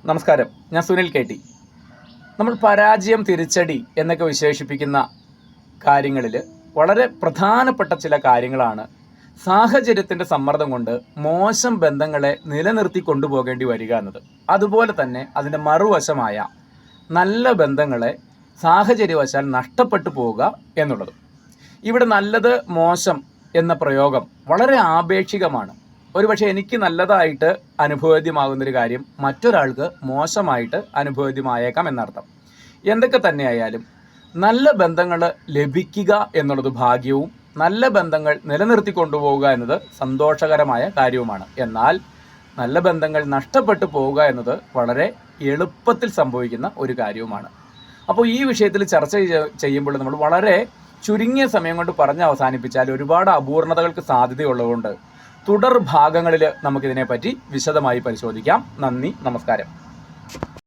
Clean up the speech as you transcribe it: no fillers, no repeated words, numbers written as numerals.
നമസ്കാരം, ഞാൻ സുനിൽ KT. നമ്മൾ പരാജയം, തിരിച്ചടി എന്നൊക്കെ വിശേഷിപ്പിക്കുന്ന കാര്യങ്ങളിൽ വളരെ പ്രധാനപ്പെട്ട ചില കാര്യങ്ങളാണ് സാഹചര്യത്തിൻ്റെ സമ്മർദ്ദം കൊണ്ട് മോശം ബന്ധങ്ങളെ നിലനിർത്തി കൊണ്ടുപോകേണ്ടി വരിക എന്നത്. അതുപോലെ തന്നെ അതിൻ്റെ മറുവശമായ നല്ല ബന്ധങ്ങളെ സാഹചര്യവശാൽ നഷ്ടപ്പെട്ടു പോവുക എന്നുള്ളത്. ഇവിടെ നല്ലത്, മോശം എന്ന പ്രയോഗം വളരെ ആപേക്ഷികമാണ്. ഒരുപക്ഷെ എനിക്ക് നല്ലതായിട്ട് അനുഭവേദ്യമാകുന്നൊരു കാര്യം മറ്റൊരാൾക്ക് മോശമായിട്ട് അനുഭവേദ്യമായേക്കാം എന്നർത്ഥം. എന്തൊക്കെ തന്നെയായാലും നല്ല ബന്ധങ്ങൾ ലഭിക്കുക എന്നുള്ളത് ഭാഗ്യവും നല്ല ബന്ധങ്ങൾ നിലനിർത്തി കൊണ്ടുപോവുക എന്നത് സന്തോഷകരമായ കാര്യവുമാണ്. എന്നാൽ നല്ല ബന്ധങ്ങൾ നഷ്ടപ്പെട്ടു പോവുക എന്നത് വളരെ എളുപ്പത്തിൽ സംഭവിക്കുന്ന ഒരു കാര്യവുമാണ്. അപ്പോൾ ഈ വിഷയത്തിൽ ചർച്ച ചെയ്യുമ്പോൾ നമ്മൾ വളരെ ചുരുങ്ങിയ സമയം കൊണ്ട് പറഞ്ഞ് അവസാനിപ്പിച്ചാൽ ഒരുപാട് അപൂർണതകൾക്ക് സാധ്യതയുള്ളതുകൊണ്ട് തുടർ ഭാഗങ്ങളിൽ നമുക്കിതിനെപ്പറ്റി വിശദമായി പരിശോധിക്കാം. നന്ദി, നമസ്കാരം.